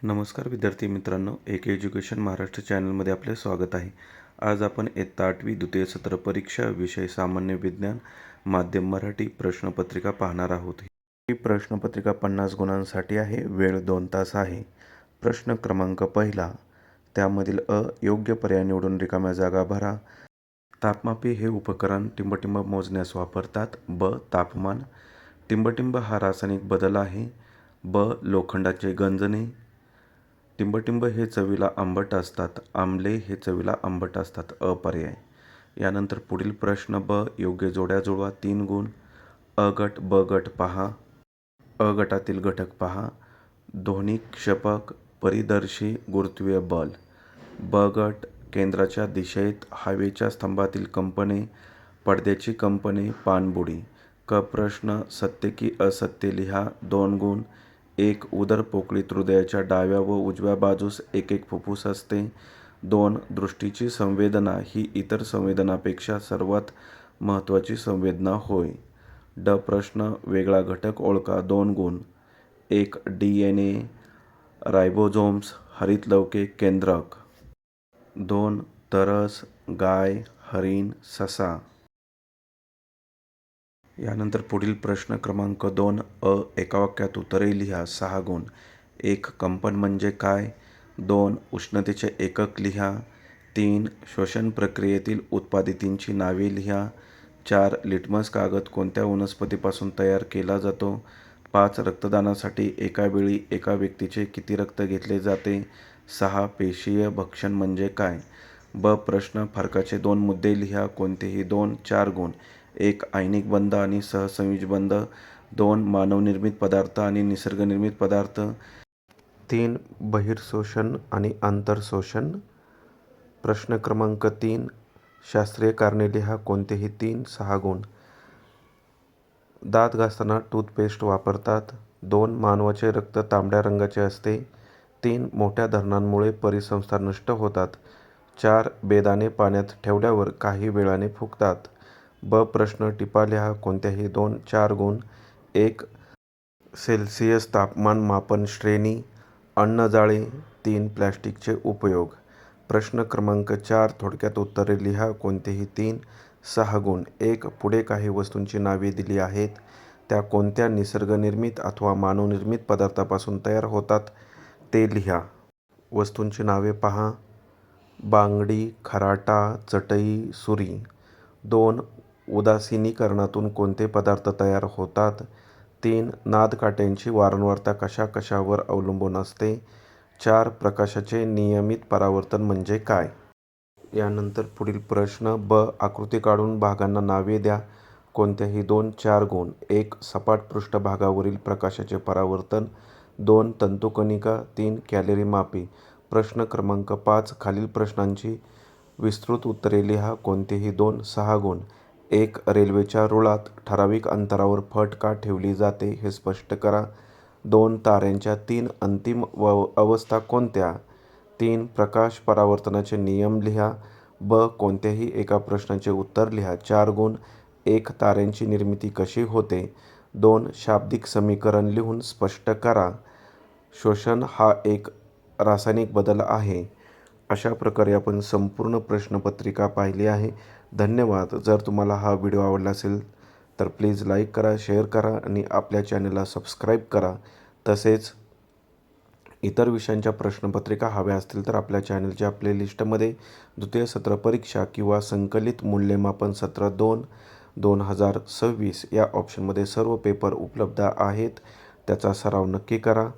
नमस्कार विद्यार्थी मित्रांनो, एक एज्युकेशन महाराष्ट्र चॅनलमध्ये आपले स्वागत आहे. आज आपण इयत्ता 8वी द्वितीय सत्र परीक्षा विषय सामान्य विज्ञान माध्यम मराठी प्रश्नपत्रिका पाहणार आहोत. ही प्रश्नपत्रिका 50 गुणांसाठी आहे. वेळ 2 तास आहे. प्रश्न क्रमांक पहिला, त्यामधील अ योग्य पर्याय निवडून रिकाम्या जागा भरा. तापमापी हे उपकरण टिंबटिंब मोजण्यास वापरतात. ब तापमान. टिंबटिंब हा रासायनिक बदल आहे. ब लोखंडाचे गंजणे. टिंबटिंब हे चवीला आंबट असतात. आंबले हे चवीला आंबट असतात. अपर्याय. यानंतर पुढील प्रश्न ब योग्य जोड्या जुळवा. 3 गुण. अ गट ब गट पहा. अ गटातील घटक पहा. ध्वनिक्षेपक, परिदर्शी, गुरुत्वीय बल. ब गट केंद्राच्या दिशेत, हवेच्या स्तंभातील कंपने, पडद्याची कंपने, पाणबुडी. क प्रश्न सत्य की असत्य लिहा. 2 गुण. 1 उदर पोकळीत हृदयाच्या डाव्या व उजव्या बाजूस एक एक फुफ्फुस असते. 2 दृष्टीची संवेदना ही इतर संवेदनापेक्षा सर्वात महत्त्वाची संवेदना होय. ड प्रश्न वेगळा घटक ओळखा. 2 गुण. 1 DNA, रायबोझोम्स, हरितलवके, केंद्रक. 2 तरस, गाय, हरिण, ससा. यानंतर पुढील प्रश्न क्रमांक 2 अ एका वाक्यात उत्तरे लिहा. 6 गुण. 1 कंपन म्हणजे काय? 2 उष्णतेचे एकक लिहा. 3 श्वसन प्रक्रियेतील उत्पादितांची नावे लिहा. 4 लिटमस कागद कोणत्या वनस्पतीपासून तयार केला जातो? 5 रक्तदानासाठी एका वेळी एका व्यक्तीचे किती रक्त घेतले जाते? 6 पेशीय भक्षण म्हणजे काय? ब प्रश्न फरकाचे 2 मुद्दे लिहा. कोणतेही 2. 4 गुण. 1 आयनिक बंध आणि सहसंयोजी बंध. 2 मानवनिर्मित पदार्थ आणि निसर्गनिर्मित पदार्थ. 3 बहिर्शोषण आणि आंतरशोषण. प्रश्न क्रमांक 3 शास्त्रीय कारणे लिहा. कोणतेही 3. 6 गुण. दात घासताना टूथपेस्ट वापरतात. 2 मानवाचे रक्त तांबड्या रंगाचे असते. 3 मोठ्या धरणांमुळे परिसंस्था नष्ट होतात. 4 बेदाणे पाण्यात ठेवल्यावर काही वेळाने फुगतात. ब प्रश्न टिपा लिहा. कोणत्याही 2. 4 गुण. 1 सेल्सिअस तापमान मापन श्रेणी. अन्नजाळे. 3 प्लॅस्टिकचे उपयोग. प्रश्न क्रमांक 4 थोडक्यात उत्तरे लिहा. कोणतेही 3. 6 गुण. 1 पुढे काही वस्तूंची नावे दिली आहेत. त्या कोणत्या निसर्गनिर्मित अथवा मानवनिर्मित पदार्थापासून तयार होतात ते लिहा. वस्तूंची नावे पहा. बांगडी, खराटा, चटई, सुरी. 2 उदासीनीकरणातून कोणते पदार्थ तयार होतात? 3 नादकाट्यांची वारंवारता कशा कशावर अवलंबून असते? 4 प्रकाशाचे नियमित परावर्तन म्हणजे काय? यानंतर पुढील प्रश्न ब आकृती काढून भागांना नावे द्या. कोणत्याही 2. 4 गुण. 1 सपाट पृष्ठभागावरील प्रकाशाचे परावर्तन. 2 तंतुकणिका. 3 कॅलरी मापे. प्रश्न क्रमांक 5 खालील प्रश्नांची विस्तृत उत्तरे लिहा. कोणतेही 2. 6 गुण. 1 रेल्वेच्या रुळात ठराविक अंतरावर फट का ठेवली जाते हे स्पष्ट करा. 2 ताऱ्यांच्या 3 अंतिम अवस्था कोणत्या? 3 प्रकाश परावर्तनाचे नियम लिहा. ब कोणत्याही एका प्रश्नाचे उत्तर लिहा. 4 गुण. 1 ताऱ्यांची निर्मिती कशी होते? 2 शाब्दिक समीकरण लिहून स्पष्ट करा. श्वसन हा एक रासायनिक बदल आहे. अशा प्रकारे आपण संपूर्ण प्रश्नपत्रिका पाहिली आहे. धन्यवाद. जर तुम्हाला हा व्हिडिओ आवडला असेल तर प्लीज लाईक करा, शेअर करा आणि आपल्या चॅनलला सबस्क्राईब करा. तसेच इतर विषयांच्या प्रश्नपत्रिका हव्या असतील तर आपल्या चॅनलच्या प्लेलिस्टमध्ये द्वितीय सत्र परीक्षा किंवा संकलित मूल्यमापन सत्र 2-2026 या ऑप्शनमध्ये सर्व पेपर उपलब्ध आहेत. त्याचा सराव नक्की करा.